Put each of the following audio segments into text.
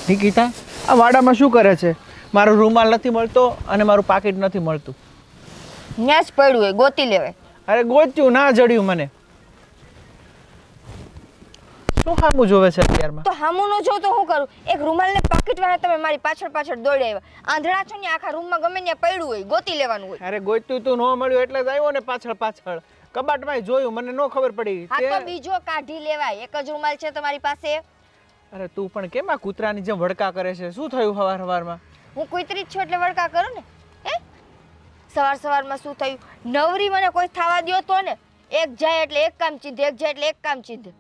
નિકિતા, આ વાડામાં શું કરે છે? મારો રૂમાલ નથી મળતો અને મારું પાકીટ નથી મળતું. ન્યા જ પડ્યું હોય, ગોતી લેવાય. અરે ગોત્યું ના જડ્યું મને. શું હામું જોવે છે અત્યારમાં? તો હામું ન જોઉં તો શું કરું? એક રૂમાલ ને પાકીટ વાળા તમે મારી પાછળ પાછળ દોડી આવ્યા. આંધળા છો ને, આખા રૂમમાં ગમે ત્યાં પડ્યું હોય, ગોતી લેવાનું હોય. અરે ગોત્યું તું ન મળ્યું એટલે જ આવ્યો ને પાછળ પાછળ. કબાટમાં જોયું, મને ન ખબર પડી. હા તો બીજો કાઢી લેવાય. એક જ રૂમાલ છે તમારી પાસે. અરે તું પણ કેમ આ કૂતરાની જેમ વડકા કરે છે? શું થયું સવારમાં? હું કુતરી જ છું એટલે વડકા કરું ને. હે સવારમાં શું થયું? નવરી મને કોઈ થવા દ્યો તો ને. એક જાય એટલે એક કામ ચીંધે, એક જાય એટલે એક કામ ચીંધે.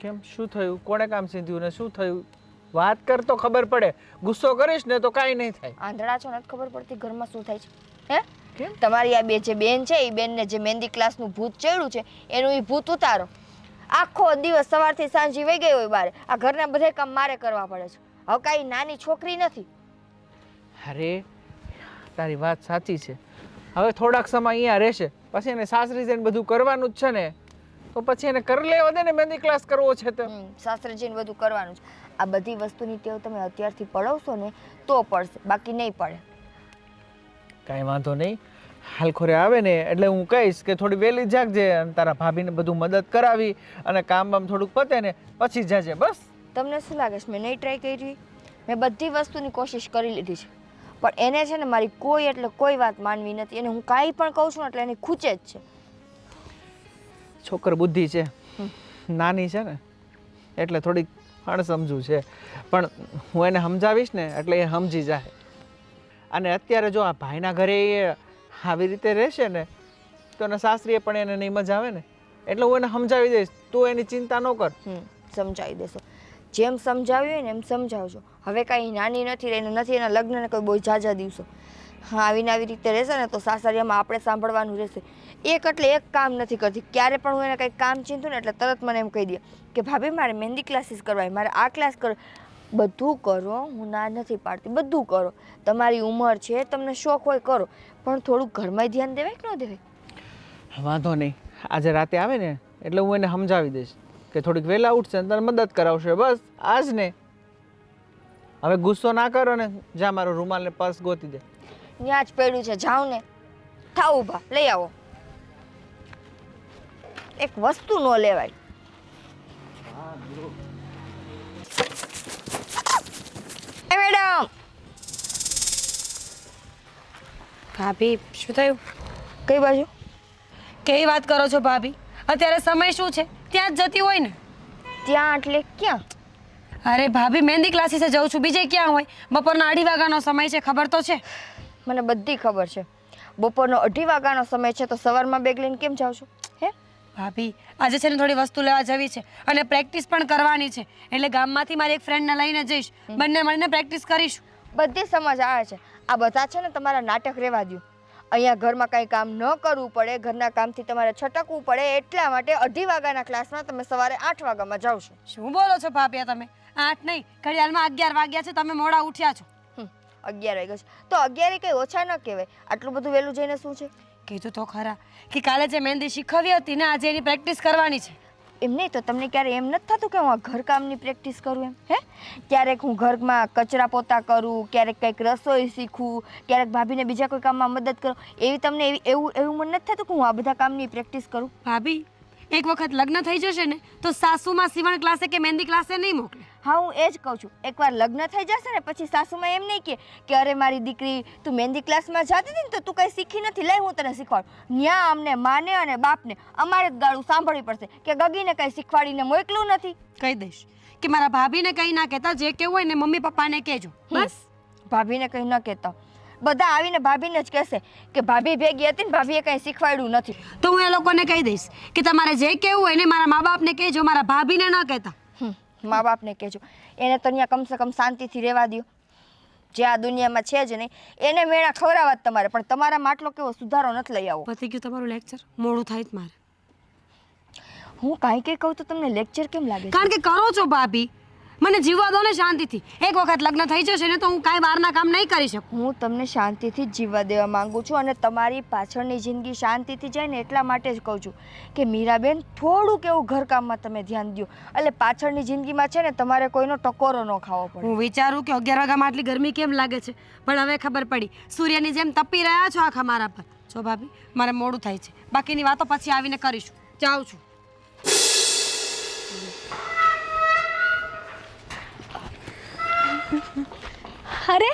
કેમ, શું થયું? કોણે કામ સીધ્યું ને શું થયું? વાત કર તો ખબર પડે. ગુસ્સો કરીશ ને તો કાંઈ નહીં થાય. આંધળા છો નથી ખબર પડતી ઘરમાં શું થાય છે? હે કેમ? તમારી આ બે જે બેન છે, એ બેનને જે મહેંદી ક્લાસનું ભૂત ચડ્યું છે, એનું એ ભૂત ઉતારો. આખો દિવસ સવારથી સાંજે વહી ગઈ હોય બારે. આ ઘરના બધા કામ મારે કરવા પડે છે. હવે કાંઈ નાની છોકરી નથી. અરે તારી વાત સાચી છે. હવે થોડાક સમય અહીંયા રહેશે, પછી એને સાસરી જઈને બધું કરવાનું જ છે ને, તો પછી એને કરી લેવા દે ને. મહેંદી ક્લાસ કરવો છે તો સાસરે જઈને બધું કરવાનું છે. આ બધી વસ્તુની ટેવ તમે અત્યારથી પડાવશો ને તો પડશે, બાકી નહીં પડે. કાંઈ વાંધો નહીં. હાલખોરે આવે ને એટલે હું કહીશ કે થોડી વહેલી જાગજે અને તારા ભાભીને બધું મદદ કરાવી અને કામ બામ થોડુંક પતે ને પછી જાજે. બસ. તમને શું લાગે છે મેં નહીં ટ્રાય કરી? મેં બધી વસ્તુની કોશિશ કરી લીધી છે, પણ એને છે ને મારી કોઈ એટલે કોઈ વાત માનવી નથી. એને હું કાંઈ પણ કહું છું ને એટલે એને ખૂચે જ છે. છોકર બુદ્ધિ છે, નાની છે ને એટલે થોડીક અણસમજુ છે, પણ હું એને સમજાવીશ ને એટલે એ સમજી જાય. અને અત્યારે જો આ ભાઈના ઘરે એ આવી રીતે રહેશે ને તો એના સાસરીએ પણ એને નહીં મજા આવે ને, એટલે હું એને સમજાવી દઈશ. તું એની ચિંતા ન કર. સમજાવી દેશો. જેમ સમજાવ્યું હોય ને એમ સમજાવજો. હવે કાંઈ નાની નથી રહીને નથી એના લગ્નને કોઈ બહુ ઝાઝા દિવસો. હા, આવીને આવી રીતે રહેશે ને તો સાસરિયામાં આપણે સાંભળવાનું રહેશે. એક એટલે એક કામ નથી કરતી. ક્યારે પણ હું એને કંઈક કામ ચીંધું ને એટલે તરત મને એમ કહી દે કે ભાભી મારે મહેંદી ક્લાસીસ કરવાય, મારે આ ક્લાસ કરો. બધું કરો, હું ના નથી પાડતી, બધું કરો. તમારી ઉંમર છે, તમને શોખ હોય કરો, પણ થોડુંક ઘરમાં ધ્યાન દેવાય કે ન દેવાય? વાંધો નહીં. આજે રાતે આવે ને એટલે હું એને સમજાવી દઈશ કે થોડીક વહેલા ઉઠશે ને તને મદદ કરાવશે. બસ આજ ને. હવે ગુસ્સો ના કરો ને. જા મારો રૂમાલ ને પર્સ ગોતી દે. ત્યાં જ પડ્યું છે, જાઓ ને. થાવ ઊભા, લઈ આવો. એક વસ્તુ ન લેવાય. મેડમ. ભાભી શું થયું? કઈ બાજુ? કેવી વાત કરો છો ભાભી? અત્યારે સમય શું છે? ત્યાં જ જતી હોય ને. ત્યાં એટલે ક્યાં? અરે ભાભી, મહેંદી ક્લાસીસે જાઉં છું, બીજે ક્યાં હોય? બપોરના 2:30 વાગ્યાનો સમય છે, ખબર તો છે? મને બધી ખબર છે. બપોરનો 2:30 વાગ્યાનો સમય છે તો સવારમાં બેગ લઈને કેમ જાવ છો? હે ભાભી, આજે છે ને થોડી વસ્તુ લેવા જવી છે અને પ્રેક્ટિસ પણ કરવાની છે, એટલે ગામમાંથી મારી એક ફ્રેન્ડને લઈને જઈશ. બંને મળીને પ્રેક્ટિસ કરીશું. બધી સમજ આવે છે. આ બધા છે ને તમારા નાટક રહેવા દ્યો. અહીંયા ઘરમાં કંઈ કામ ન કરવું પડે, ઘરના કામથી તમારે છટકવું પડે, એટલા માટે 2:30 વાગ્યાના ક્લાસમાં તમે સવારે 8 વાગ્યામાં જાવ છો. શું બોલો છો ભાભી? તમે 8 નહીં, ઘડિયાળમાં 11 વાગ્યા છે, તમે મોડા ઉઠ્યા છો. 11 વાગ્યા છે તો 11 કંઈ ઓછા ન કહેવાય. આટલું બધું વહેલું જઈને શું છે? કીધું તો ખરા કે કાલે જે મહેંદી શીખવી હતી ને, આજે એની પ્રેક્ટિસ કરવાની છે. એમ નહીં તો તમને ક્યારે એમ નથી થતું કે હું આ ઘરકામની પ્રેક્ટિસ કરું એમ? હે ક્યારેક હું ઘરમાં કચરા પોતા કરું, ક્યારેક કંઈક રસોઈ શીખું, ક્યારેક ભાભીને બીજા કોઈ કામમાં મદદ કરું. એવી તમને એવું મને નથી થતું કે હું આ બધા કામની પ્રેક્ટિસ કરું? ભાભી, એક વખત લગ્ન થઈ જશે ને તો સાસુમાં સીવણ ક્લાસે કે મહેંદી ક્લાસે નહીં મોકલે. હા, હું એ જ કહું છું. એકવાર લગ્ન થઈ જશે ને પછી સાસુમાં એમ નહીં કે અરે મારી દીકરી તું મહેંદી ક્લાસમાં જતી હતી ને તો તું કંઈ શીખી નથી, લઈ હું તને શીખવાડું. ન્યા અમને માને અને બાપને અમારે જ ગાળું સાંભળવી પડશે કે ગગીને કંઈ શીખવાડીને મોકલું નથી. કહી દઈશ કે મારા ભાભીને કંઈ ના કહેતા, જે કેવું હોય ને મમ્મી પપ્પાને કહેજો. બસ. ભાભીને કંઈ ન કહેતા. બધા આવીને ભાભીને જ કહેશે કે ભાભી ભેગી હતી ને ભાભીએ કંઈ શીખવાડ્યું નથી. તો હું એ લોકોને કહી દઈશ કે તમારે જે કેવું હોય ને મારા મા બાપને કહેજો, મારા ભાભીને ન કહેતા. મા બાપને કહેજો. એને તો અહીંયા કમસે કમ શાંતિથી રહેવા દો. જે આ દુનિયામાં છે જ નહીં એને મેળા ખવડાવવા જ તમારે, પણ તમારા માટલો કેવો સુધારો નથી લઈ આવો. પતી ગયું તમારું લેક્ચર? મોડું થાય જ મારે. હું કાંઈ કંઈ કહું તો તમને લેક્ચર કેમ લાગે? કારણ કે કરો છો ભાભી. મને જીવવા દો ને શાંતિથી. એક વખત લગ્ન થઈ જશે ને તો હું કાંઈ બહારના કામ નહીં કરી શકું. હું તમને શાંતિથી જ જીવવા દેવા માંગુ છું અને તમારી પાછળની જિંદગી શાંતિથી જાય ને એટલા માટે જ કહું છું કે મીરાબેન થોડુંક એવું ઘરકામમાં તમે ધ્યાન દો. એટલે પાછળની જિંદગીમાં છે ને તમારે કોઈનો ટકોરો ન ખાવો પડે. હું વિચારું કે 11 વાગ્યામાં આટલી ગરમી કેમ લાગે છે, પણ હવે ખબર પડી સૂર્યની જેમ તપી રહ્યા છો આખા મારા પર. જો ભાભી, મારે મોડું થાય છે, બાકીની વાતો પછી આવીને કરીશું. જાઉં છું. અરે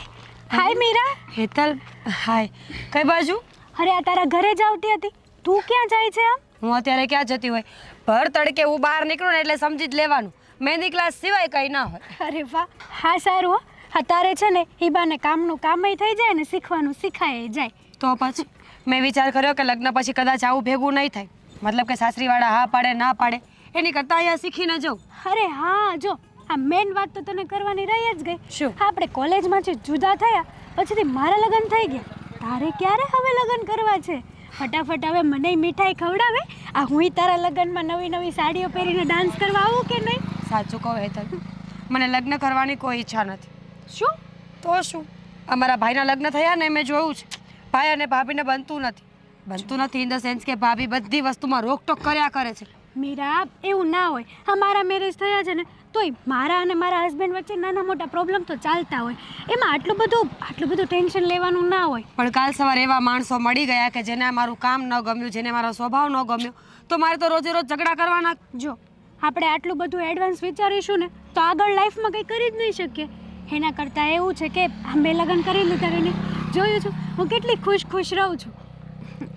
હાય મીરા. હેતલ, હાય. કઈ બાજુ? અરે આ તારા ઘરે જ આવતી હતી. તું ક્યાં જાય છે આમ? હું અત્યારે ક્યાં જતી હોય? ભર તડકે હું બહાર નીકળું ને એટલે સમજી જ લેવાનું મહેંદી ક્લાસ સિવાય કંઈ ના હોય. અરે વાહ, હા સારું હો. હા તારે છે ને એ બાને કામનું કામય થઈ જાય ને શીખવાનું શીખાય જાય. તો પછી મેં વિચાર કર્યો કે લગ્ન પછી કદાચ આવું ભેગું નહીં થાય. મતલબ કે સાસરીવાળા હા પાડે ના પાડે એની કરતાં અહીંયા શીખીને જાઉં. અરે હા, જો આ મેન વાત તો તને કરવાની રહી જ ગઈ. શું? આપણે કોલેજમાંથી જુદા થયા પછીથી મારા લગ્ન થઈ ગયા. તારે ક્યારે હવે લગ્ન કરવા છે? ફટાફટ હવે મને મીઠાઈ ખવડાવે. આ હું તારા લગ્નમાં નવી નવી સાડીઓ પહેરીને ડાન્સ કરવા આવું કે નહીં? સાચું કહું હેતલ, મને લગ્ન કરવાની કોઈ ઈચ્છા નથી. શું? તો શું, અમારા ભાઈના લગ્ન થયા ને મેં જોયું છે, ભાઈ અને ભાભીને બનતું નથી ઇન ધ સેન્સ કે ભાભી બધી વસ્તુમાં રોકટોક કર્યા કરે છે. મીરા, એવું ના હોય. હા મારા મેરેજ થયા છે ને તોય મારા અને મારા હસબન્ડ વચ્ચે નાના મોટા પ્રોબ્લેમ તો ચાલતા હોય. એમાં આટલું બધું ટેન્શન લેવાનું ના હોય. પણ કાલ સવારે એવા માણસો મળી ગયા કે જેને મારું કામ ન ગમ્યું, જેને મારો સ્વભાવ ન ગમ્યો, તો મારે તો રોજે રોજ ઝઘડા કરવાના. જો આપણે આટલું બધું એડવાન્સ વિચારીશું ને તો આગળ લાઈફમાં કંઈ કરી જ નહીં શકીએ. એના કરતાં એવું છે કે મેં લગ્ન કરી લીધા ને જોયું છું હું કેટલી ખુશ રહું છું.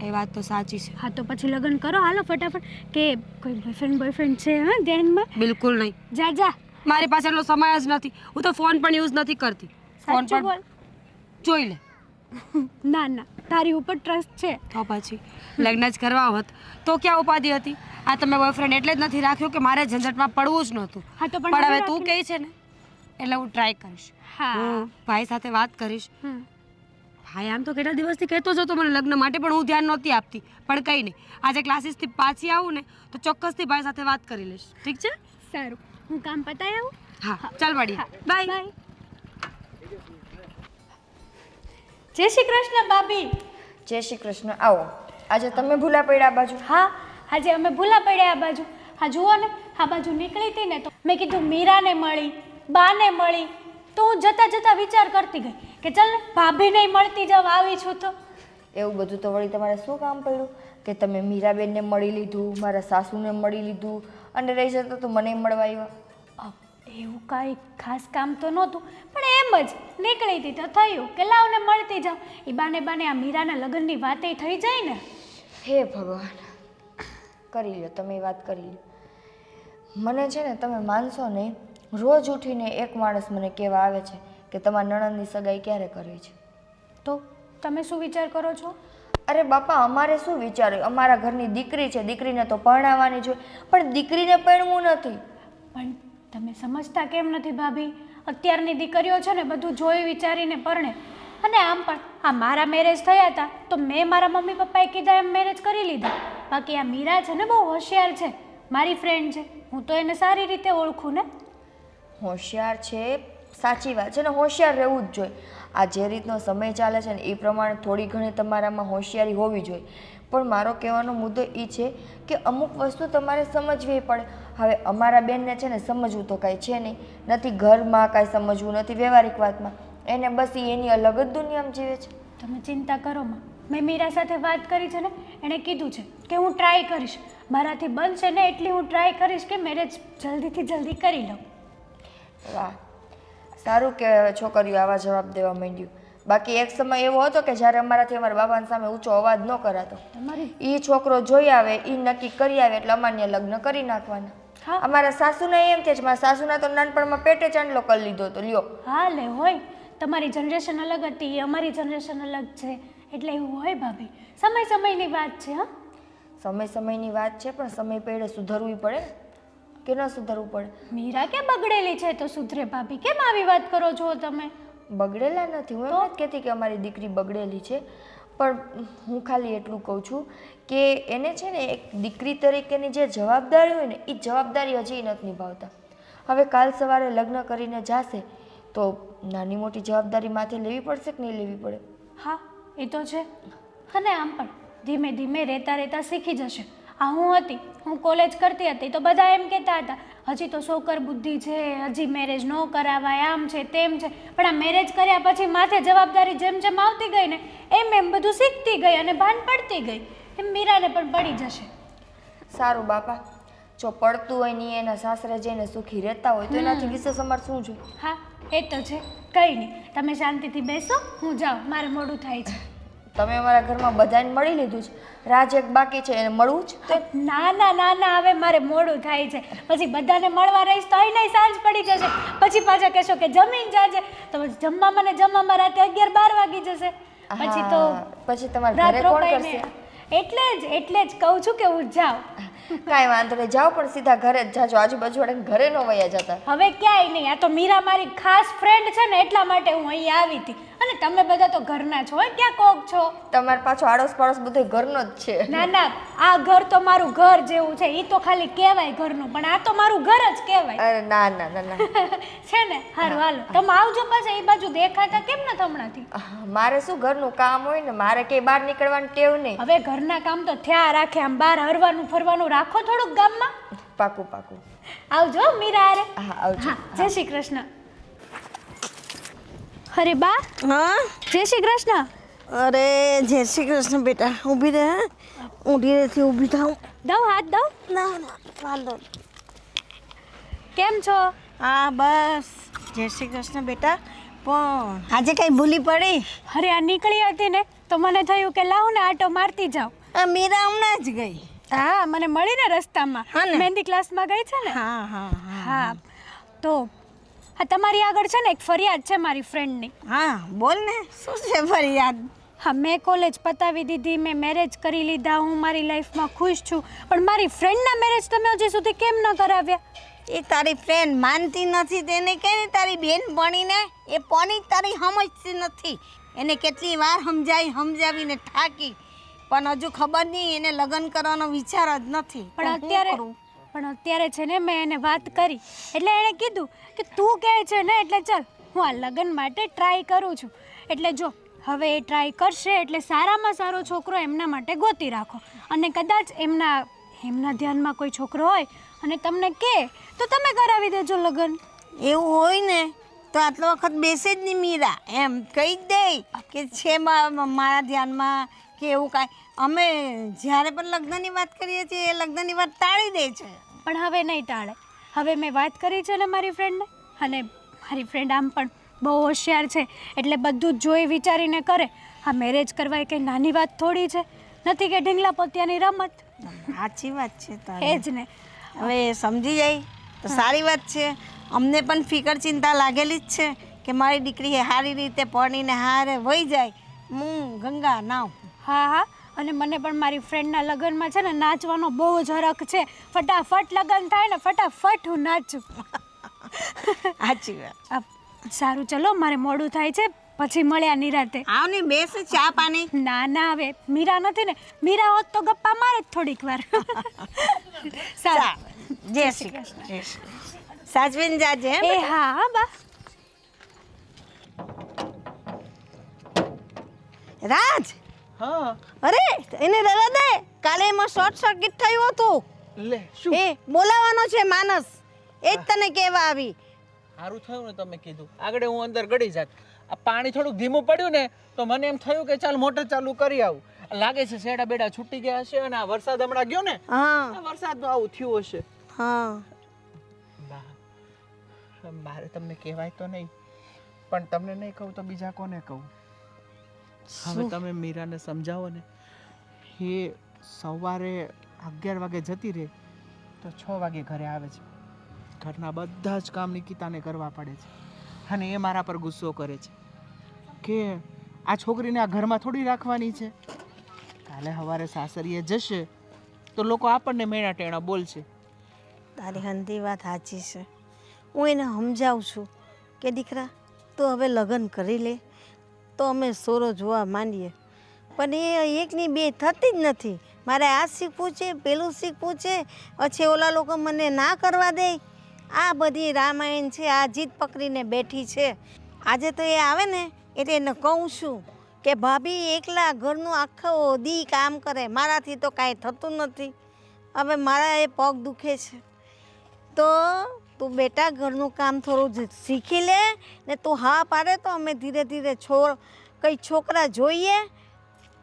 એ વાત તો સાચી છે. હા તો પછી લગ્ન કરો હાલો ફટાફટ. કે કોઈ બોયફ્રેન્ડ છે હા ધ્યાનમાં? બિલકુલ નહીં. જા મારી પાસે એટલો સમય જ નથી. હું તો ફોન પણ યુઝ નથી કરતી. ફોન સાચું બોલ. જોઈ લે. ના તારી ઉપર ટ્રસ્ટ છે. તો પછી લગ્ન જ કરવા હોત તો ક્યાં ઉપાધિ હતી? આ તમે બોયફ્રેન્ડ એટલે જ નથી રાખ્યો કે મારે ઝંઝટમાં પડવું જ નહોતું. હા તો પણ હવે તું કહે છે ને એટલે હું ટ્રાય કરીશ. હા. હું ભાઈ સાથે વાત કરીશ. હમ. ભાઈ આમ તો કેટલા દિવસથી કહેતો જ હતો મને લગ્ન માટે, પણ હું ધ્યાન નહોતી આપતી. પણ કંઈ નહીં, આજે ક્લાસીસથી પાછી આવું ને તો ચોક્કસથી ભાઈ સાથે વાત કરી લઈશ. ઠીક છે? સારું, હું કામ પતાવી આવું. હા ચાલ મળીએ. બાય. જય શ્રી કૃષ્ણ ભાભી. જય શ્રી કૃષ્ણ. આવો. આજે તમે ભૂલા પડ્યા આ બાજુ? હા આજે અમે ભૂલા પડ્યા આ બાજુ. હા જુઓ ને આ બાજુ નીકળી હતી ને તો મેં કીધું મીરાને મળી, બાને મળી, તો હું જતાં વિચાર કરતી ગઈ કે ચાલ ને ભાભીને મળતી જવા આવી છું. તો એવું બધું તો વળી તમારે શું કામ પડ્યું કે તમે મીરાબેનને મળી લીધું, મારા સાસુને મળી લીધું અને રહી જતો તો મને મળવા આવ્યા? એવું કાંઈ ખાસ કામ તો નહોતું, પણ એમ જ નીકળી હતી તો થયું કે લાવને મળતી જાઉં. એ બાને આ મીરાના લગ્નની વાતે થઈ જાય ને. હે ભગવાન, કરી લ્યો તમે વાત કરી લ્યો. મને છે ને તમે માનશો નહીં, રોજ ઉઠીને એક માણસ મને કહેવા આવે છે કે તમારા નણંદની સગાઈ ક્યારે કરવી છે. તો તમે શું વિચાર કરો છો? અરે બાપા, અમારે શું વિચાર્યું? અમારા ઘરની દીકરી છે, દીકરીને તો પરણાવવાની જોઈએ, પણ દીકરીને પરણવું નથી. પણ તમે સમજતા કેમ નથી ભાભી? અત્યારની દીકરીઓ છે ને બધું જોઈ વિચારીને પરણે. અને આમ પણ આ મારા મેરેજ થયા હતા તો મેં મારા મમ્મી પપ્પાએ કીધા એમ મેરેજ કરી લીધા. બાકી આ મીરા છે ને બહુ હોશિયાર છે, મારી ફ્રેન્ડ છે, હું તો એને સારી રીતે ઓળખું ને. હોશિયાર છે, સાચી વાત છે ને, હોશિયાર રહેવું જ જોઈએ. આ જે રીતનો સમય ચાલે છે ને એ પ્રમાણે થોડી ઘણી તમારામાં હોશિયારી હોવી જોઈએ. પણ મારો કહેવાનો મુદ્દો એ છે કે અમુક વસ્તુ તમારે સમજવી પડે. હવે અમારા બેનને છે ને સમજવું તો કાંઈ છે નહીં, નથી ઘરમાં કાંઈ સમજવું, નથી વ્યવહારિક વાતમાં, એને બસ એની અલગ જ દુનિયામાં જીવે છે. તમે ચિંતા કરો માં, મેં મીરા સાથે વાત કરી છે ને, એણે કીધું છે કે હું ટ્રાય કરીશ, મારાથી બનશે ને એટલી હું ટ્રાય કરીશ કે મેરેજ જલ્દીથી જલ્દી કરી લઉં. વાહ, સારું કે છોકરીઓ આવા જવાબ દેવા માંડ્યું. બાકી એક સમય એવો હતો કે જ્યારે અમારાથી અમારા બાબાની સામે ઊંચો અવાજ ન કરાતો. એ છોકરો જોઈ આવે, એ નક્કી કરી આવે એટલે અમાન્ય લગ્ન કરી નાખવાના. અમારા સાસુને એમ કે છે, મારા સાસુના તો નાનપણમાં પેટે ચાંદલો કરી લીધો તો લ્યો. હા લે હોય, તમારી જનરેશન અલગ હતી, અમારી જનરેશન અલગ છે, એટલે એવું હોય ભાભી. સમયની વાત છે. હા સમયની વાત છે, પણ સમય પેડે સુધરવું પડે કે ન સુધરવું પડે? મીરા કે બગડેલી છે તો સુધરે ભાભી, કેમ આવી વાત કરો છો તમે? બગડેલા નથી, હું એમ નથી કહેતી કે અમારી દીકરી બગડેલી છે, પણ હું ખાલી એટલું કહું છું કે એને છે ને એક દીકરી તરીકેની જે જવાબદારી હોય ને એ જવાબદારી હજી નથી નિભાવતા. હવે કાલ સવારે લગ્ન કરીને જાશે તો નાની મોટી જવાબદારી માથે લેવી પડશે કે નહીં લેવી પડે? હા એ તો છે. અને આમ પણ ધીમે ધીમે રહેતા રહેતા શીખી જશે. આ હું કોલેજ કરતી હતી તો બધા એમ કહેતા હતા હજી તો છોકર બુદ્ધિ છે, હજી મેરેજ ન કરાવાય, આમ છે તેમ છે. પણ આ મેરેજ કર્યા પછી માથે જવાબદારી જેમ જેમ આવતી ગઈ ને એમ એમ બધું શીખતી ગઈ અને ભાન પડતી ગઈ. એમ મીરાને પણ પડી જશે. સારું બાપા, જો પડતું હોય ને એના સાસરે જઈને સુખી રહેતા હોય તો એનાથી વિશેષ અમારે શું જોઈએ? હા એ તો છે. કંઈ નહીં, તમે શાંતિથી બેસો, હું જાઉં, મારે મોડું થાય છે. તમે અમારા ઘરમાં બધાને મળી લીધું છે, રાજ એક બાકી છે એને મળવું જ તે? ના ના ના ના, હવે મારે મોડું થાય છે. પછી બધાને મળવા રહીશ તો અહીં સાંજ પડી જશે. પછી પાછા કહેશો કે જમીન જાજે, તો જમવામાં રાતે 11-12 વાગી જશે. પછી તો પછી તમારે રાત ઘરે કોણ રોકાઈને કરશે? એટલે જ કહું છું કે હું જાઉં. કાંઈ વાંધો નહીં, જાઓ પણ સીધા ઘરે જ જાજો, આજુબાજુ વાળાને ઘરે ન વયા જતા. હવે ક્યાંય નહીં, આ તો મીરા મારી ખાસ ફ્રેન્ડ છે ને એટલા માટે હું અહીં આવી હતી. અને તમે બધા તો ઘરના છો, ક્યાં કોક છો. તમારે પાછો આડોશ પાડોશ બધું ઘરનો જ છે. ના ના, આ ઘર તો મારું ઘર જેવું છે. એ તો ખાલી કહેવાય ઘરનું, પણ આ તો મારું ઘર જ કહેવાય. અરે ના ના ના ના છે ને. હારું હાલો, તમે આવજો પાછા. એ બાજુ દેખાતા કેમ ન હમણાંથી? મારે શું ઘરનું કામ હોય ને, મારે કે બહાર નીકળવાની ટેવ નહીં. હવે ઘરના કામ તો થયા રાખે, આમ બહાર હરવાનું ફરવાનું રાખો થોડુંક ગામમાં. પાકું પાકું. આવજો મીરા અરે. હા આવજો. જય શ્રી કૃષ્ણ. અરે બા. હા જય શ્રી કૃષ્ણ. અરે જય શ્રી કૃષ્ણ બેટા, ઊભી રહે. ઊંધી રહેથી ઊભી થાઉં. દઉં હાથ દઉં? ના ના વાંધો નહીં. કેમ છો? હા બસ જય શ્રી કૃષ્ણ બેટા. પણ આજે કઈ ભૂલી પડી? અરે આ નીકળી હતી ને તો મને થયું કે લાવ ને આટો મારતી જાઉં. આ મીરા હમણાં જ ગઈ. હા, મને મળી ને રસ્તામાં. હા ને? મહેંદી ક્લાસમાં ગઈ છે ને. હા હા હા હા તો હા, તમારી આગળ છે ને એક ફરિયાદ છે મારી ફ્રેન્ડની. હા બોલ ને, શું છે ફરિયાદ? હા, મેં કોલેજ પતાવી દીધી, મેં મેરેજ કરી લીધા, હું મારી લાઈફમાં ખુશ છું. પણ મારી ફ્રેન્ડના મેરેજ તમે હજી સુધી કેમ ન કરાવ્યા? એ તારી ફ્રેન્ડ માનતી નથી, તેને કહે ને તારી બેન ભણીને એ પોની તારી સમજતી નથી. એને કેટલી વાર સમજાવીને થાકી, પણ હજુ ખબર નહીં, એને લગ્ન કરવાનો વિચાર જ નથી. પણ અત્યારે છે ને મેં એને વાત કરી એટલે એણે કીધું કે તું કહે છે ને એટલે ચાલ હું આ લગ્ન માટે ટ્રાય કરું છું. એટલે જો હવે એ ટ્રાય કરશે એટલે સારામાં સારો છોકરો એમના માટે ગોતી રાખો. અને કદાચ એમના ધ્યાનમાં કોઈ છોકરો હોય અને તમને કહે તો તમે કરાવી દેજો લગ્ન. એવું હોય ને તો આટલો વખત બેસે જ નહીં મીરા, એમ કહી જ દે કે છે મારા ધ્યાનમાં કે એવું કાંઈ. અમે જ્યારે પણ લગ્નની વાત કરીએ છીએ એ લગ્નની વાત ટાળી દે છે. પણ હવે નહીં ટાળે. હવે મેં વાત કરી છે ને મારી ફ્રેન્ડને, અને મારી ફ્રેન્ડ આમ પણ બહુ હોશિયાર છે એટલે બધું જ જોઈ વિચારીને કરે. આ મેરેજ કરવા એ કંઈ નાની વાત થોડી છે, નથી કે ઢીંગલા પોતિયાની રમત. સાચી વાત છે એ તારી. જ ને. હવે સમજી જાય તો સારી વાત છે. અમને પણ ફિકર ચિંતા લાગેલી જ છે કે મારી દીકરી સારી રીતે ભણીને હારે વહી જાય, હું ગંગા નાવ. હા હા, અને મને પણ મારી ફ્રેન્ડના લગ્નમાં છે ને નાચવાનો બહુ જ હરખ છે. ફટાફટ લગ્ન થાય ને ફટાફટ હું નાચું. સાચી વાત. સારું ચલો, મારે મોડું થાય છે, પછી મળ્યા નિરાતે. આવ ને બેસ, ચા પાણી. ના ના, હવે મીરા નથી ને, મીરા હોત તો ગપ્પા મારે જ થોડીક વાર. સારું, જય શ્રી કૃષ્ણ. સાચવીને જાજે. એ હા હા બા. રાજ, હા અરે એને રવા દે, કાલે એમાં શોર્ટ સર્કિટ થયું હતું. લે શું એ બોલાવાનો છે માનસ, એ જ તને કહેવા આવી. સારું થયું ને તમે કીધું, આગળ હું અંદર ગળી જાત. આ પાણી થોડુંક ધીમું પડ્યું ને તો મને એમ થયું કે ચાલ મોટર ચાલુ કરી આવું. લાગે છે શેડા બેડા છૂટી ગયા હશે અને આ વરસાદ હમણાં ગયો ને, હા આ વરસાદનું આવું થયું હશે. હા મારે તમને કહેવાય તો નહીં, પણ તમને નહીં કહું તો બીજા કોને કહું? હવે તમે મીરાને સમજાવો ને, એ સવારે 11 વાગે જતી રહે તો 6 વાગે ઘરે આવે છે. ઘરના બધા જ કામ નિકિતાને કરવા પડે છે અને એ મારા પર ગુસ્સો કરે છે કે આ છોકરીને આ ઘરમાં થોડી રાખવાની છે. કાલે સવારે સાસરીએ જશે તો લોકો આપણને મેણા ટેણા બોલશે. તારી હંધી વાત સાચી છે. હું એને સમજાવું છું કે દીકરા તું હવે લગ્ન કરી લે તો અમે સોરો જોવા માંડીએ, પણ એ એકની બે થતી જ નથી. મારે આ શીખવું છે, પેલું શીખવું છે, પછી ઓલા લોકો મને ના કરવા દે. આ બધી રામાયણ છે, આ જીદ પકડીને બેઠી છે. આજે તો એ આવે ને એટલે એને કહું છું કે ભાભી એકલા ઘરનું આખો દી કામ કરે, મારાથી તો કાંઈ થતું નથી. હવે મારા એ પગ દુખે છે, તો તું બેટા ઘરનું કામ થોડું શીખી લે ને તું હા પાડે તો અમે ધીરે ધીરે કંઈ છોકરા જોઈએ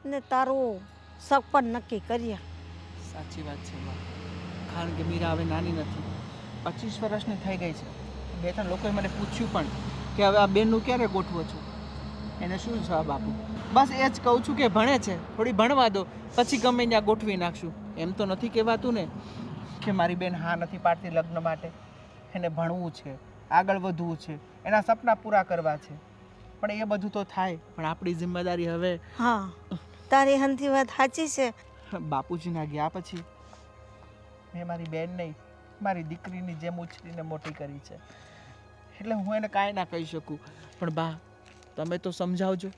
ને તારું સપન નક્કી કરીએ. સાચી વાત છે બા. કારણ કે મીરા હવે નાની નથી, 25 વર્ષની થઈ ગઈ છે. 2-3 લોકોએ મને પૂછ્યું પણ કે હવે આ બેનનું ક્યારે ગોઠવો છો, એને શું જવાબ આપું? બસ એ જ કહું છું કે ભણે છે, થોડી ભણવા દો, પછી ગમે ત્યાં ગોઠવી નાખશું. એમ તો નથી કહેવાતું ને કે મારી બેન હા નથી પાડતી લગ્ન માટે. એને ભણવું છે, આગળ વધવું છે, એના સપના પૂરા કરવા છે. પણ એ બધું તો થાય, પણ આપણી જિમ્મેદારી હવે. હા, તારી હંથી વાત સાચી છે. બાપુજીના ગયા પછી મેં મારી બેન નહીં, મારી દીકરીની જેમ ઉછરીને મોટી કરી છે. એટલે હું એને કાંઈ ના કહી શકું. પણ બા, તમે તો સમજાવજો.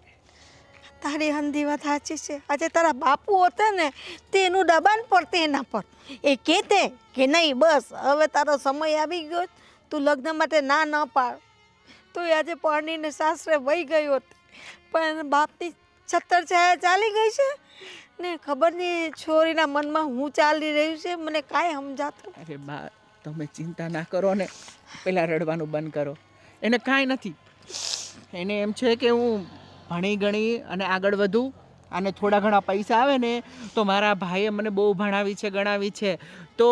તારી હંધી વાત સાચી છે. આજે તારા બાપુ હતા ને તેનું દબાણ પડતે એના પર. એ કહેતે કે નહીં બસ હવે તારો સમય આવી ગયો, તું લગ્ન માટે ના ન પાડ, તો એ આજે પરણીને સાસરે વહી ગયો હતો. પણ બાપની છત્તર છાયા ચાલી ગઈ છે ને ખબર નહીં છોરીના મનમાં હું ચાલી રહ્યું છે, મને કાંઈ સમજાતું. અરે બા, તમે ચિંતા ના કરો ને, પહેલાં રડવાનું બંધ કરો. એને કાંઈ નથી. એને એમ છે કે હું ભણી ગણી અને આગળ વધું અને થોડા ઘણા પૈસા આવે ને તો મારા ભાઈએ મને બહુ ભણાવી છે, ગણાવી છે, તો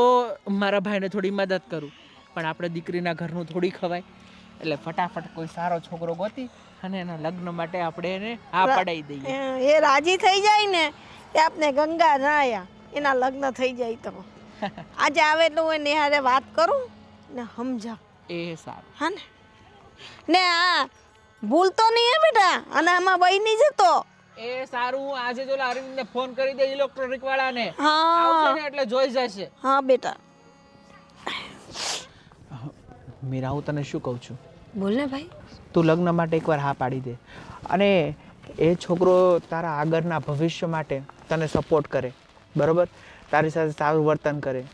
મારા ભાઈને થોડી મદદ કરું. પણ આપણે દીકરીના ઘરનું થોડી ખવાય. એટલે ફટાફટ કોઈ સારો છોકરો ગોતી અને એના લગ્ન માટે આપણે એને હા પડાવી દઈએ. એ રાજી થઈ જાય ને એ આપણે ગંગા નાયા એના લગ્ન થઈ જાય તો આજે આવે એટલે હું એને હારે વાત કરું ને સમજા. એ સારું. હા ને આ ભૂલતો નહીં હે બેટા, અને આમાં વહી નહીં જતો. એ સારું. આજે જો અરવિંદને ફોન કરી દે ઇલેક્ટ્રોનિક વાળાને, હા આવશે ને એટલે જોઈ જશે. હા બેટા. મીરા, હું તને શું કહું છું, બોલ ને ભાઈ. તું લગ્ન માટે એકવાર હા પાડી દે અને એ છોકરો તારા આગળના ભવિષ્ય માટે તને સપોર્ટ કરે, બરાબર? તારી સાથે સારું વર્તન કરે,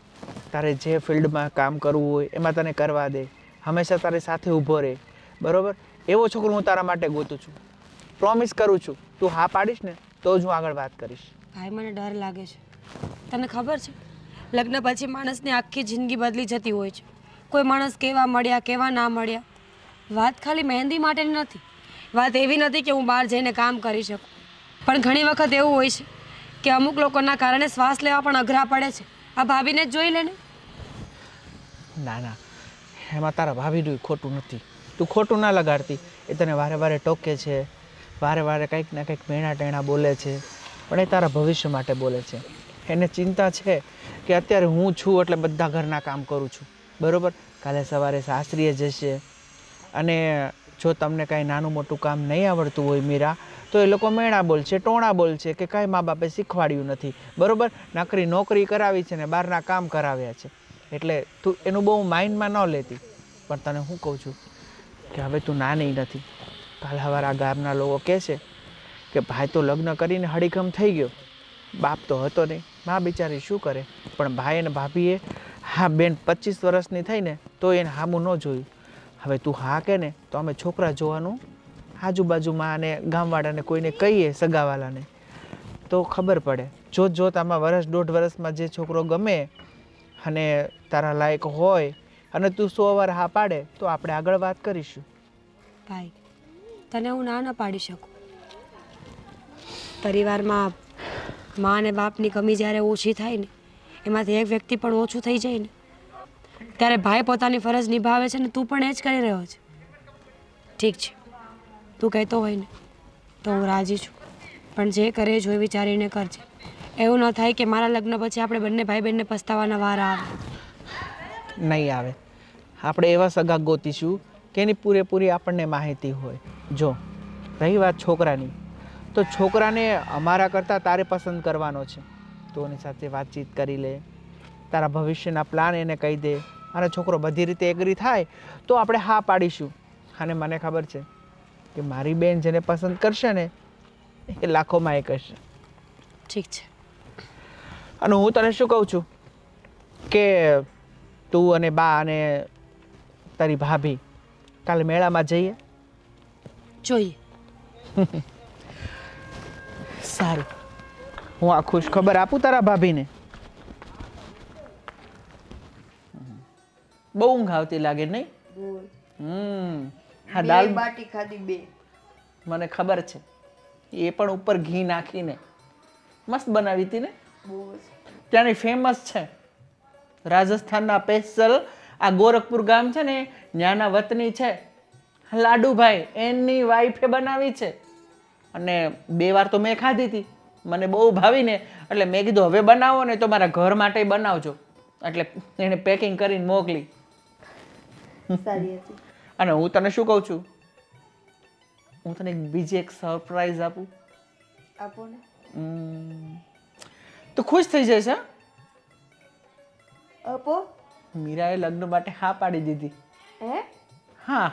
તારે જે ફિલ્ડમાં કામ કરવું હોય એમાં તને કરવા દે, હંમેશા તારી સાથે ઊભો રહે, બરાબર? એવો છોકરો હું તારા માટે ગોતું છું. પ્રોમિસ કરું છું, તું હા પાડીશ ને તો જ હું આગળ વાત કરીશ. ભાઈ મને ડર લાગે છે. તને ખબર છે લગ્ન પછી માણસની આખી જિંદગી બદલી જતી હોય છે. કોઈ માણસ કેવા મળ્યા કેવા ના મળ્યા, વાત ખાલી મહેંદી માટેની નથી. વાત એવી નથી કે હું બહાર જઈને કામ કરી શકું, પણ ઘણી વખત એવું હોય છે કે અમુક લોકોના કારણે શ્વાસ લેવા પણ અઘરા પડે છે. આ ભાભીને જ જોઈ લે ને. ના ના, એમાં તારા ભાભીનું ખોટું નથી. તું ખોટું ના લગાડતી. એ તને વારે વારે ટોકે છે, વારે વારે કંઈક ને કંઈક મેણા ટેણા બોલે છે, પણ એ તારા ભવિષ્ય માટે બોલે છે. એને ચિંતા છે કે અત્યારે હું છું એટલે બધા ઘરના કામ કરું છું, બરાબર? કાલે સવારે સાસરીએ જશે અને જો તમને કાંઈ નાનું મોટું કામ નહીં આવડતું હોય મીરા, તો એ લોકો મેણા બોલશે, ટોણા બોલશે કે કાંઈ મા બાપે શીખવાડ્યું નથી, બરાબર? નોકરી કરાવી છે ને બહારના કામ કરાવ્યા છે. એટલે તું એનું બહુ માઇન્ડમાં ન લેતી. પણ તને હું કહું છું કે હવે તું નાની નથી. કાલ સવારે આ ગામના લોકો કહેશે કે ભાઈ તો લગ્ન કરીને હળીગમ થઈ ગયો, બાપ તો હતો નહીં, મા બિચારી શું કરે? પણ ભાઈ અને ભાભીએ હા બેન 25 વર્ષની થઈને તો એને હામું ન જોયું. હવે તું હા કે ને તો અમે છોકરા જોવાનું આજુબાજુમાં અને ગામવાળાને કોઈને કહીએ, સગાવાલાને, તો ખબર પડે. જોત આમાં વર્ષ 1.5 વર્ષમાં જે છોકરો ગમે અને તારા લાયક હોય અને તું 100 વાર હા પાડે તો આપણે આગળ વાત કરીશું. ભાઈ તને હું ના પાડી શકું. પરિવારમાં મા અને બાપની કમી જ્યારે ઓછી થાય ને, એમાંથી એક વ્યક્તિ પણ ઓછું થઈ જાય ને, ત્યારે ભાઈ પોતાની ફરજ નિભાવે છે ને તું પણ એ જ કરી રહ્યો છે. ઠીક છે, તું કહેતો હોય ને તો હું રાજી છું, પણ જે કરે જોઈ વિચારીને કરજે. એવું ન થાય કે મારા લગ્ન પછી આપણે બંને ભાઈ બહેનને પસ્તાવાના વારા આવે. નહીં આવે. આપણે એવા સગા ગોતીશું કે એની પૂરેપૂરી આપણને માહિતી હોય. જો રહી વાત છોકરાની, તો છોકરાને અમારા કરતાં તારે પસંદ કરવાનો છે. તો એની સાથે વાતચીત કરી લે, તારા ભવિષ્યના પ્લાન એને કહી દે, અને છોકરો બધી રીતે એગ્રી થાય તો આપણે હા પાડીશું. અને મને ખબર છે કે મારી બેન જેને પસંદ કરશે ને એ લાખોમાં એક હશે. ઠીક છે. અને હું તને શું કહું છું કે તું અને બા અને તારી ભાભી કાલે મેળામાં જઈએ? જોઈએ. સારું, હું આ ખુશ ખબર આપું તારા ભાભીને. બહુ ઊંઘ આવતી લાગે નહીં? હા, દાલ બાટી ખાધી 2. મને ખબર છે. એ પણ ઉપર ઘી નાખીને મસ્ત બનાવી હતી ને. ત્યાંની ફેમસ છે, રાજસ્થાનના સ્પેશિયલ. આ ગોરખપુર ગામ છે ને, ત્યાંના વતની છે લાડુભાઈ, એની વાઈફે બનાવી છે. અને 2 વાર તો મેં ખાધી હતી, મને બહુ ભાવીને એટલે મેં કીધું હવે બનાવો ને તો મારા ઘર માટે બનાવજો. એટલે એને પેકિંગ કરીને મોકલી. સારી હતી. અને હું તને શું કહું છું, હું તને બીજી એક સરપ્રાઈઝ આપું. આપો ને. તું ખુશ થઈ જઈશ. હા, આપો. મીરાએ લગ્ન માટે હા પાડી દીધી. હે? હા,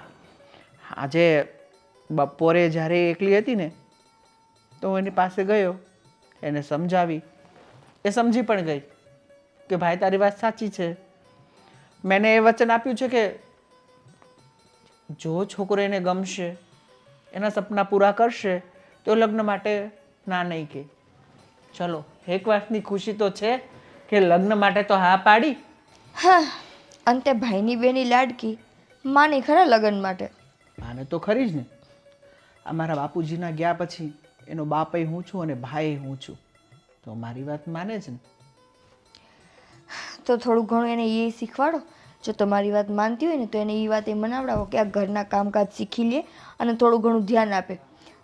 આજે બપોરે જ્યારે એકલી હતી ને તો હું એની પાસે ગયો, એને સમજાવી. એ સમજી પણ ગઈ કે ભાઈ તારી વાત સાચી છે. મેને એ વચન આપ્યું છે કે જો છોકરો એને ગમશે, એના સપના પૂરા કરશે તો લગ્ન માટે ના નહીં કે. ચલો, એક વાતની ખુશી તો છે કે લગ્ન માટે તો હા પાડી. હા, અંતે ભાઈની બેની લાડકી માની ખરા લગ્ન માટે. આને તો ખરી જ ને. અમારા બાપુજીના ગયા પછી એનો બાપય હું છું અને ભાઈ હું છું, તો મારી વાત માને છે ને. તો થોડું ઘણું એને એ શીખવાડો. જો તમારી વાત માનતી હોય ને તો એને એ વાત એ મનાવડાવો કે આ ઘરના કામકાજ શીખી લે અને થોડું ઘણું ધ્યાન આપે.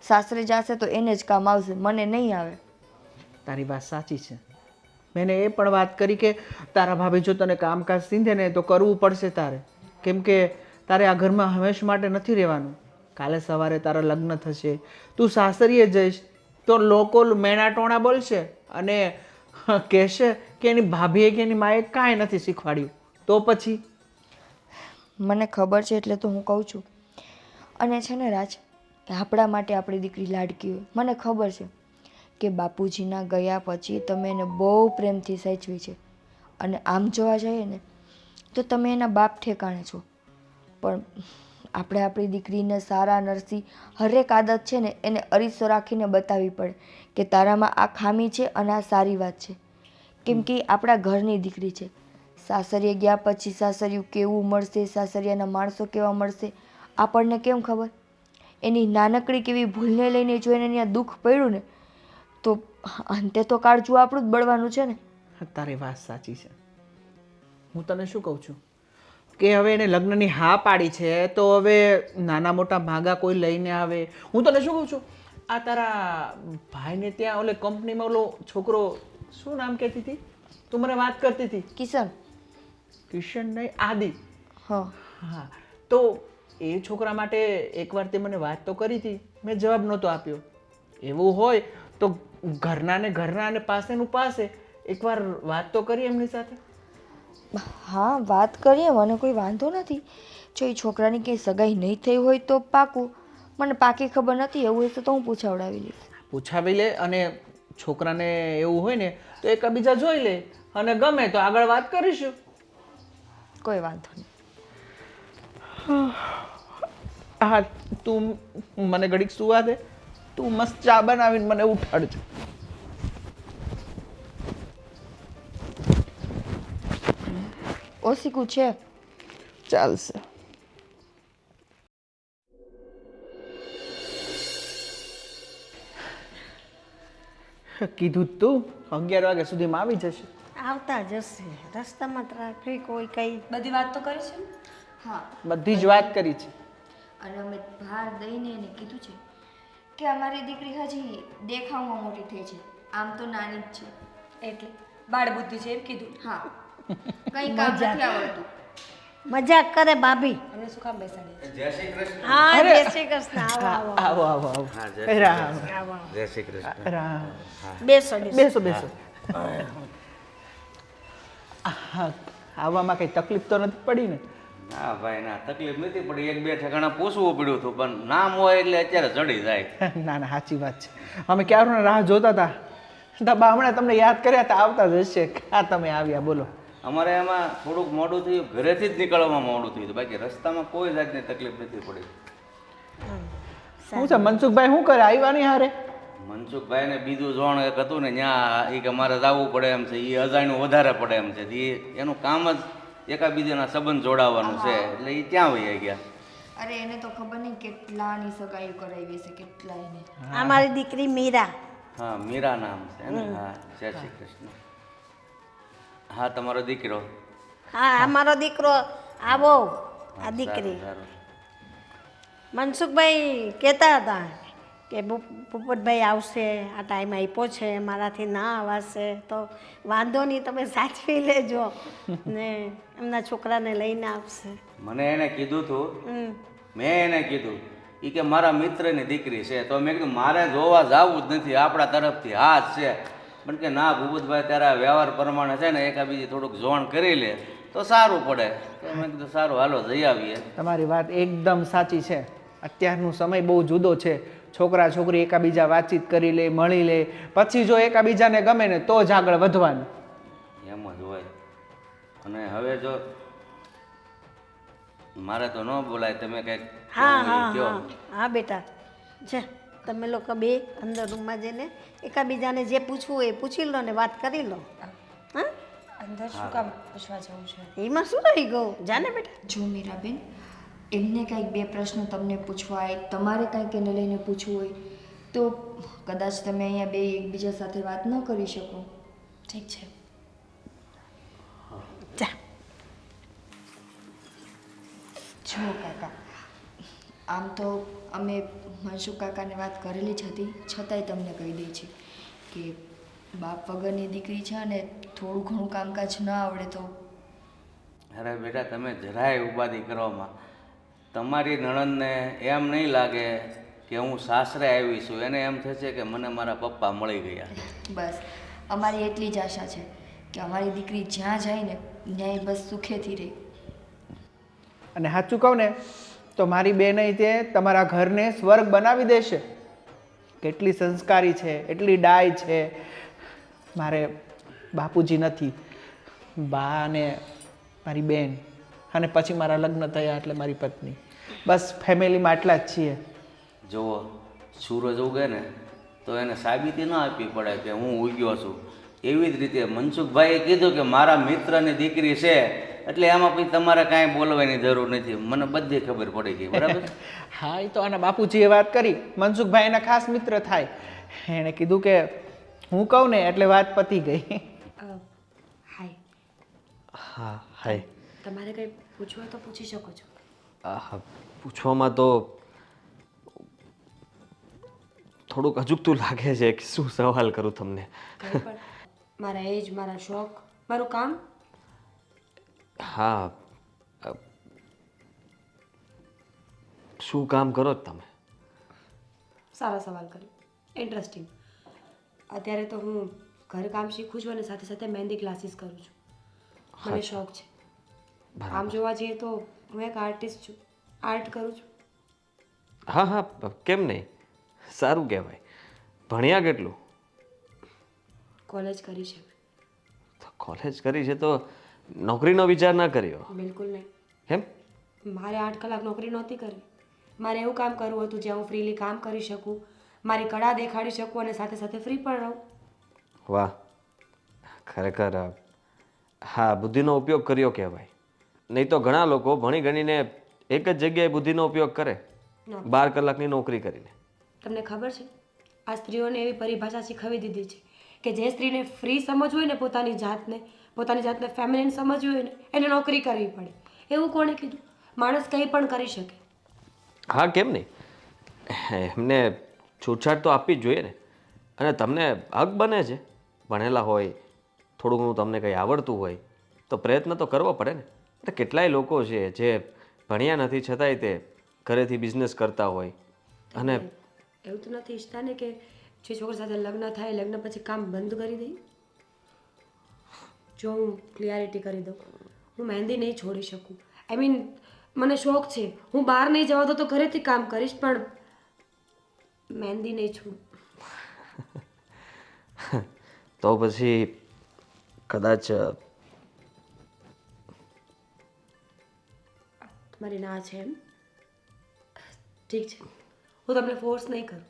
સાસરે જશે તો એને જ કામ આવશે, મને નહીં આવે. તારી વાત સાચી છે. મેં એ પણ વાત કરી કે તારા ભાભી જો તને કામકાજ સીંધે ને તો કરવું પડશે તારે, કેમ કે તારે આ ઘરમાં હંમેશ માટે નથી રહેવાનું. કાલે સવારે તારા લગ્ન થશે, તું સાસરીએ જઈશ તો લોકો મેણા ટોણા બોલશે અને કહેશે કે એની ભાભીએ કે એની માએ કાંઈ નથી શીખવાડ્યું. તો પછી મને ખબર છે એટલે તો હું કહું છું. અને છે ને રાજ, આપણા માટે આપણી દીકરી લાડકી હોય. મને ખબર છે કે બાપુજીના ગયા પછી તમે એને બહુ પ્રેમથી સાચવી છે. અને આમ જોવા જઈએ ને તો તમે એના બાપ ઠેકાણે છો. પણ આપણે આપણી દીકરીને સારા નરસી હરેક આદત છે ને એને અરીસો રાખીને બતાવવી પડે કે તારામાં આ ખામી છે અને આ સારી વાત છે. કેમ કે આપણા ઘરની દીકરી છે. સાસરીએ ગયા પછી સાસરિયું કેવું મળશે, સાસરિયાના માણસો કેવા મળશે, આપણને કેમ ખબર? એની નાનકડી કેવી ભૂલને લઈને જો એને ત્યાં દુઃખ પડ્યું ને તો અંતે તો કાળજું આપણું જ બળવાનું છે ને. તારી વાત સાચી છે. હું તને શું કહું છું કે હવે એને લગ્નની હા પાડી છે તો હવે નાના મોટા ભાગા કોઈ લઈને આવે. હું તને શું કહું છું, આ તારા ભાઈને ત્યાં ઓલે કંપનીમાં ઓલો છોકરો, શું નામ કહેતી હતી તું, મને વાત કરતી હતી? કિશન. કિશન નહીં, આદિ. હા હા, તો એ છોકરા માટે એકવાર તે મને વાત તો કરી હતી, મેં જવાબ નહોતો આપ્યો. એવું હોય તો ઘરના ને પાસેનું પાસે એકવાર વાત તો કરી એમની સાથે. હા, વાત કરીએ, મને કોઈ વાંધો નથી. જો એ છોકરાની કંઈ સગાઈ નહીં થઈ હોય તો પાકું. મને પાકી ખબર નથી, એવું હશે તો હું પૂછાવડાવી લઈશ. પૂછાવી લે, અને છોકરાને એવું હોય ને તો એકબીજા જોઈ લે અને ગમે તો આગળ વાત કરીશું. કોઈ વાંધો નહીં. હા, તું મને ઘડીક સુવા દે. તું મસ્ત ચા બનાવીને મને ઉઠાડજે. ઓસીકું છે. ચાલશે. કીધું તું 11 વાગ્યા સુધીમાં આવી જશે. આવતા જશે. રસ્તામાં ટ્રાફિક હોય કંઈ. બધી વાત તો કરી છે ને? હા, બધી જ વાત કરી છે. અને અમે ભાર દઈને એને કીધું છે કે અમારી દીકરી હજી દેખાવમાં મોટી થઈ છે, આમ તો નાની જ છે. એટલે બાળ બુદ્ધિ છે એમ કીધું. હા, કંઈ કામ નથી આવડતું. મજાક કરે ભાભી. અને શું કામ બેસાડે? જય શ્રી કૃષ્ણ. હા, જય શ્રી કૃષ્ણ. આવો આવો આવો આવો આવો. હા, જય શ્રી રામ આવો. જય શ્રી કૃષ્ણ. રામ. બેસો બેસો બેસો. હા, આવવામાં કઈ તકલીફ તો નથી પડી ને? ના ભાઈ ના, તકલીફ નથી પડી. 1-2 ઠેકાણા પૂછવું પડ્યું હતું, પણ નામ હોય એટલે અત્યારે ચડી જાય. ના ના, સાચી વાત છે. અમે ક્યારના રાહ જોતા હતા. બા હમણાં તમને યાદ કર્યા હતા, આવતા જ હશે. હા, તમે આવ્યા, બોલો. અમારે એમાં થોડુંક મોડું થયું, ઘરેથી જ નીકળવામાં મોડું થયું હતું, બાકી રસ્તામાં કોઈ જાતની તકલીફ નથી પડી. શું છે મનસુખભાઈ, શું કરે આવ્યા નહીં હારે? મનસુખભાઈને બીજું જોણ એક હતું ને ત્યાં એ કે મારે જવું પડે એમ છે, એ અજાણ્યું વધારે પડે એમ છે, એનું કામ જ એકાબીજાના સંબંધ જોડાવાનું છે, એટલે એ ત્યાં વહી ગયા. અરે એને તો ખબર નહીં કેટલાની સગાઈ કરાવી છે, કેટલા એને. આ મારી દીકરી મીરા. હા, મીરા નામ છે ને? હા, જય શ્રી કૃષ્ણ. હા, તમારો દીકરો? હા, આ મારો દીકરો. આવો આ સારું, દીકરી. સારું. મનસુખભાઈ કહેતા હતા કે પોપટભાઈ આવશે, આ ટાઈમ આપ્યો છે, મારાથી ના આવાશે તો વાંધો નહીં, તમે સાચવી લેજો ને એમના છોકરાને લઈને આવશે. મને એને કીધું હતું, હમ. મેં એને કીધું એ કે મારા મિત્રની દીકરી છે, તો મેં કીધું મારે જોવા જવું જ નથી, આપણા તરફથી હાથ છે. પણ કે ના ભૂપતભાઈ, તારા વ્યવહાર પ્રમાણે છે ને એકાબીજી થોડુંક જોણ કરી લે તો સારું પડે. તો મેં કીધું સારું, હાલો જઈ આવીએ. તમારી વાત એકદમ સાચી છે. અત્યારનો સમય બહુ જુદો છે. છોકરા છોકરી એકાબીજા વાતચીત કરી લે, મળી લે, પછી જો એકાબીજાને ગમે ને તો જ આગળ વધવાનું. એમ જ હોય. અને હવે જો મારે તો ન બોલાય, તમે કંઈક હા કહેવું હોય હા એ કહો. હા હા બેટા, છે તમે લોકો બે અંદર રૂમમાં જઈને એકાબીજાને જે પૂછવું હોય એ પૂછી લો ને વાત કરી લો. હા, અંદર શું કામ પૂછવા જવું છે? એમાં શું રહી ગયું, જાને બેટા. જો મીરાબેન, એમને કાંઈક બે પ્રશ્ન તમને પૂછવા હોય, તમારે કાંઈક એને લઈને પૂછવું હોય તો કદાચ તમે અહીંયા બે એકબીજા સાથે વાત ન કરી શકો. ઠીક છે. જા. જો કાકા, આમ તો અમે મનસુખ કાકાને વાત કરેલી જ હતી, છતાંય તમને કહી દઈ છે કે બાપ વગરની દીકરી છે અને થોડું ઘણું કામકાજ ન આવડે તો. અરે બેટા, તમે જરાય ઉપાધિ કરવામાં, તમારી નણંદને એમ નહીં લાગે કે હું સાસરે આવી છું, એને એમ થશે કે મને મારા પપ્પા મળી ગયા. બસ અમારી એટલી જ આશા છે કે અમારી દીકરી જ્યાં જાય ને ત્યાં બસ સુખેથી રહે. અને સાચું કહું ને તો મારી બેન તે તમારા ઘરને સ્વર્ગ બનાવી દેશે. કેટલી સંસ્કારી છે, એટલી ડાય છે. મારે બાપુજી નથી, બા અને મારી બેન, અને પછી મારા લગ્ન થયા એટલે મારી પત્ની. બસ ફેમિલીમાં આટલા જ છીએ. જુઓ, સૂરજ ઉગે ને તો એને સાબિતી ન આપવી પડે કે હું ઉગ્યો છું. એવી જ રીતે મનસુખભાઈએ કીધું કે મારા મિત્રની દીકરી છે, એટલે એમાં પછી તમારે કાંઈ બોલવાની જરૂર નથી. મને બધી ખબર પડી ગઈ, બરાબર? હા, એ તો આના બાપુજીએ વાત કરી. મનસુખભાઈ એના ખાસ મિત્ર થાય. એણે કીધું કે હું કહું ને એટલે વાત પતી ગઈ. હાય. હા, હાય. તમારે કંઈ પૂછવું હોય તો પૂછી શકો છો. હા, પૂછવામાં તો થોડુંક અજુગતું લાગે છે કે શું સવાલ કરું તમને. કંઈ પણ મારા એજ, મારા શોખ, મારું કામ. હા, શું કામ કરો છો તમે? સારો સવાલ કર્યો, ઇન્ટરેસ્ટિંગ. અત્યારે તો હું ઘરકામ શીખું છું અને સાથે સાથે મહેંદી ક્લાસીસ કરું છું. મને શોખ છે. આમ જોવા જઈએ તો હું એક આર્ટિસ્ટ છું, આર્ટ કરું છું. હા હા, કેમ નહીં, સારું કહેવાય. ભણ્યા કેટલું? કોલેજ કરી છે. તો કોલેજ કરી છે તો નોકરીનો વિચાર ના કર્યો? બિલકુલ નહીં. કેમ? મારે 8 કલાક નોકરી નહોતી કરવી. મારે એવું કામ કરવું હતું જ્યાં હું ફ્રીલી કામ કરી શકું, મારી કળા દેખાડી શકું અને સાથે સાથે ફ્રી પણ રહું. વાહ, ખરેખર હા, બુદ્ધિનો ઉપયોગ કર્યો કહેવાય. નહીં તો ઘણા લોકો ભણી ગણીને એક જ જગ્યાએ બુદ્ધિનો ઉપયોગ કરે, 12 કલાકની નોકરી કરીને. તમને ખબર છે, આ સ્ત્રીઓને એવી પરિભાષા શીખવી દીધી છે કે જે સ્ત્રીને ફ્રી સમજવું હોય ને પોતાની જાતને ફેમિનિન સમજવી હોય ને એને નોકરી કરવી પડે. એવું કોણે કીધું? માણસ કંઈ પણ કરી શકે. હા, કેમ નહીં, એમને છૂટછાટ તો આપવી જ જોઈએ ને. અને તમને હક બને છે, ભણેલા હોય, થોડું ઘણું તમને કંઈ આવડતું હોય તો પ્રયત્ન તો કરવો પડે ને. એટલે કેટલાય લોકો છે જે ભણ્યા નથી છતાંય તે ઘરેથી બિઝનેસ કરતા હોય. અને એવું તો નથી ઈચ્છતા ને કે જે છોકરી સાથે લગ્ન થાય, લગ્ન પછી કામ બંધ કરી દઈએ. જો હું ક્લિયરિટી કરી દઉં, હું મહેંદી નહીં છોડી શકું. આઈ મીન, મને શોખ છે, હું બહાર નહીં જવા દઉં તો ઘરેથી કામ કરીશ, પણ મહેંદી નહીં છોડું. તો પછી કદાચ મારી ના છે એમ? ઠીક છે, હું તમને ફોર્સ નહીં કરું.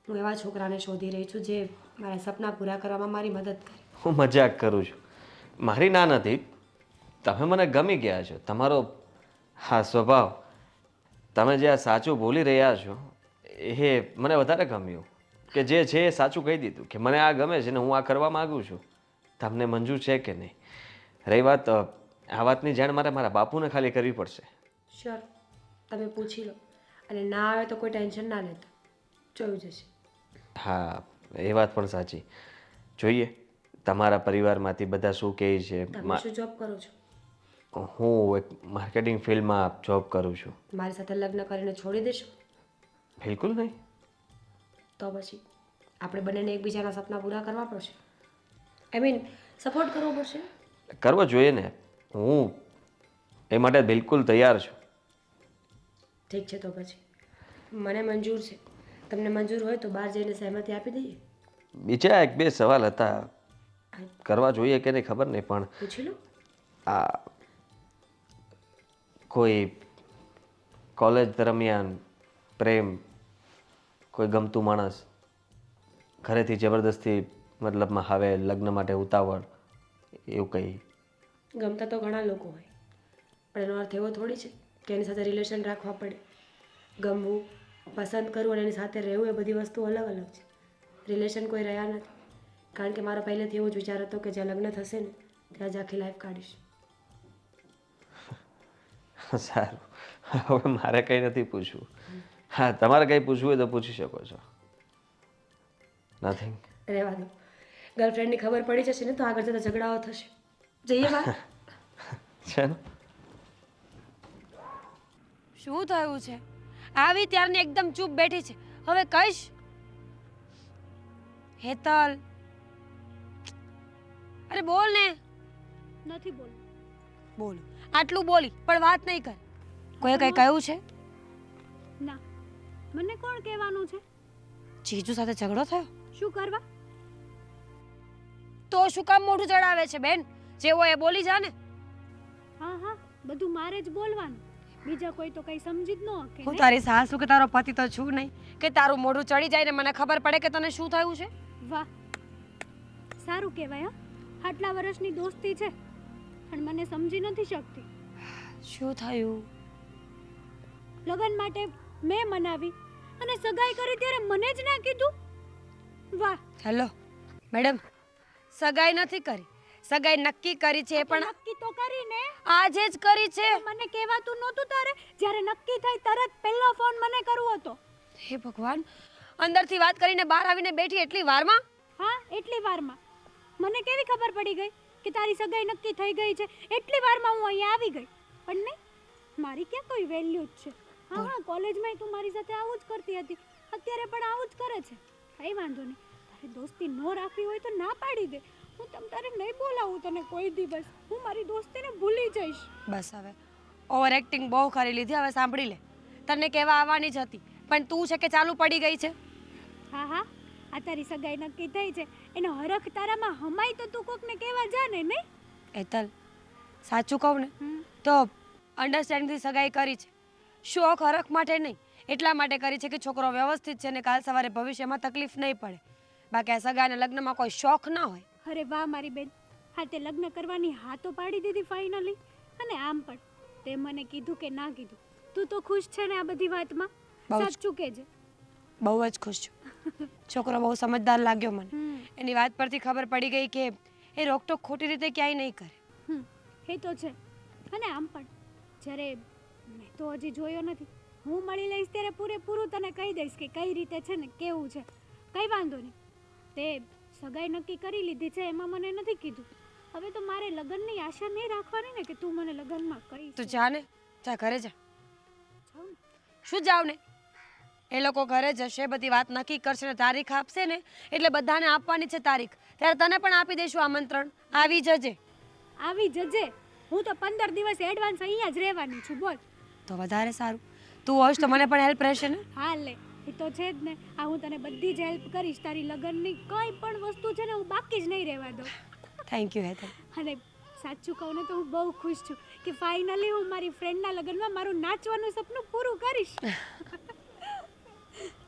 હું એવા છોકરાને શોધી રહી છું જે મારા સપના પૂરા કરવામાં મારી મદદ કરે. હું મજાક કરું છું. મારી ના નથી. તમે મને ગમી ગયા છો. તમારો હા સ્વભાવ, તમે જે આ સાચું બોલી રહ્યા છો એ મને વધારે ગમ્યું. કે જે છે એ સાચું કહી દીધું કે મને આ ગમે છે ને હું આ કરવા માગું છું. તમને મંજૂર છે કે નહીં? રહી વાત, આ વાતની જાણ મારા બાપુને ખાલી કરવી પડશે. શ્યોર, તમે પૂછી લો, અને ના આવે તો કોઈ ટેન્શન ના લેતા, જોયું જશે. હા, એ વાત પણ સાચી. જોઈએ તમારા પરિવારમાંથી બધા શું કહે છે. તમે શું જોબ કરો છો? હું એક માર્કેટિંગ ફિલ્ડમાં જોબ કરું છું. મારી સાથે લગ્ન કરીને છોડી દેશો? બિલકુલ નહીં. તો પછી આપણે બંનેને એકબીજાના સપના પૂરા કરવા પડશે. આઈ મીન સપોર્ટ કરવો પડશે. કરવો જોઈએ ને. હું એ માટે બિલકુલ તૈયાર છું. ઠીક છે, તો પછી મને મંજૂર છે. તમને મંજૂર હોય તો બહાર જઈને સહેમતી આપી દઈએ. બીજા એક બે સવાલ હતા, કરવા જોઈએ કે નહીં ખબર નહીં, પણ પૂછી લો. આ કોઈ કોલેજ દરમિયાન પ્રેમ, કોઈ ગમતું માણસ ઘરેથી જબરદસ્તી મતલબમાં હવે લગ્ન માટે ઉતાવળ, એવું કંઈ? ગમતા તો ઘણા લોકો હોય, પણ એનો અર્થ એવો થોડી છે કે એની સાથે રિલેશન રાખવા પડે. ગમવું, પસંદ કરવું અને એની સાથે રહેવું એ બધી વસ્તુ અલગ અલગ છે. રિલેશન કોઈ રહ્યા નથી, કારણ કે મારો પહેલેથી એવો જ વિચાર હતો કે જ્યાં લગ્ન થશે ને ત્યાં જ આખી લાઈફ કાઢીશ. સારું, હવે મારે કંઈ નથી પૂછવું. હા, તમારે કંઈ પૂછવું હોય તો પૂછી શકો છો. નથિંગ. રહેવા દો. ગર્લફ્રેન્ડની ખબર પડી જશે ને તો આગળ જતા ઝઘડાઓ થશે. જઈએ બહાર. છે ને? શું થયું છે? આવી ત્યારની એકદમ ચૂપ બેઠી છે. હવે કહીશ? હેતલ, અરે બોલ ને. નથી બોલ. બોલ. આટલું બોલી પણ વાત નહીં કર. કોઈ કઈ કહ્યું છે? ના, મને કોણ કહેવાનું છે? જીજુ સાથે ઝઘડો થયો? શું કરવા? તો શું કામ મોઢું ચડાવે છે બેન? જેવો એ બોલી જા ને. હા હા, બધું મારે જ બોલવાનું. બીજા કોઈ તો કઈ સમજી જ ન શકે. હું તારી સાસુ કે તારો પતિ તો છું નહીં કે તારું મોઢું ચડી જાય ને મને ખબર પડે કે તને શું થયું છે. વાહ, સારું કહેવાય. હા, આટલા વર્ષની દોસ્તી છે પણ મને સમજી નથી શકતી. શું થયું? લગ્ન માટે મેં મનાવી અને સગાઈ કરી ત્યારે મને જ ના કીધું. વાહ. હેલો મેડમ, સગાઈ નથી કરી, સગાઈ નક્કી કરી છે. પણ નક્કી તો કરીને આજે જ કરી છે. મને કહેવાતું નહોતું તારે? જ્યારે નક્કી થઈ તરત પહેલો ફોન મને કરવો હતો. હે ભગવાન, અંદરથી વાત કરીને બહાર આવીને બેઠી એટલી વારમાં? હા, એટલી વારમાં. મને કેવી ખબર પડી ગઈ કે તારી સગાઈ નક્કી થઈ ગઈ છે? એટલી વારમાં હું અહીંયા આવી ગઈ. પણ નહીં, મારી ક્યાં કોઈ વેલ્યુ જ છે? હા હા, કોલેજમાં તું મારી સાથે આવું જ કરતી હતી, અત્યારે પણ આવું જ કરે છે. કઈ વાંધો નહીં, તારે દોસ્તી ન રાખવી હોય તો ના પાડી દે. હું તારે નહીં બોલાવું તને કોઈ દિવસ. હું મારી દોસ્તીને ભૂલી જઈશ. બસ હવે ઓવર એક્ટિંગ બહુ કરી લીધી. હવે સાંભળી લે, તને કહેવા આવવાની જ હતી પણ તું છે કે ચાલુ પડી ગઈ છે. હા હા, આ તારી સગાઈ નક્કી થઈ છે એનો હરખ તારામાં હમાય તો તું કોકને કહેવા જા ને. નહીં એતલ, સાચું કહું ને તો અન્ડરસ્ટેન્ડિંગથી સગાઈ કરી છે. શોખ હરખ માટે નહીં, એટલા માટે કરી છે કે છોકરો વ્યવસ્થિત છે ને કાલ સવારે ભવિષ્યમાં તકલીફ નહીં પડે. બાકી આ સગા અને લગ્નમાં કોઈ શોખ ના હોય. અરે વાહ મારી બેન, હા તે લગ્ન કરવાની હા તો પાડી દીધી ફાઇનલી. અને આમ પણ તે મને કીધું કે ના કીધું, તું તો ખુશ છે ને આ બધી વાતમાં? બહુ જ. સાચું કહેજે. બહુ જ ખુશ છું. છોકરો બહુ સમજદાર લાગ્યો મને. એની વાત પરથી ખબર પડી ગઈ કે એ રોકટોક ખોટી રીતે ક્યાંય નહીં કરે. એ તો છે. અને આમ પણ જ્યારે મેં તો હજી જોયો નથી, હું મળી લઈશ ત્યારે પૂરેપૂરું તને કહી દઈશ કે કઈ રીતે છે ને કેવું છે. કઈ વાંધો નહીં. તે સગાઈ નક્કી કરી લીધી છે એમાં મને નથી કીધું. હવે તો મારે લગ્નની આશા નહીં રાખવાની ને કે તું મને લગ્નમાં કહીશ. તું જા ને, જા ઘરે જા. જાઉં ને. શું જાવ ને? એ લોકો ઘરે જશે, બધી વાત નક્કી કરશે ને તારીખ આપશે ને એટલે બધાને આપવાની છે તારીખ. ત્યારે તને પણ આપી દઈશું આમંત્રણ. આવી જજે. આવી જજે. હું તો 15 દિવસ એડવાન્સ અહીંયા જ રહેવાની છું. બોલ. તો વધારે સારું. તું હોશ તો મને પણ હેલ્પ રહેશે ને. હા લે, એ તો છે જ ને. આ હું તને બધી જ હેલ્પ કરીશ. તારી લગ્નની કંઈ પણ વસ્તુ છે ને હું બાકી જ નહીં રહેવા દઉં. Thank you Hetal. અને સાચું કહું ને તો હું બહુ ખુશ છું કે ફાઇનલી હું મારી ફ્રેન્ડના લગ્નમાં મારું નાચવાનું સપનું પૂરું કરીશ.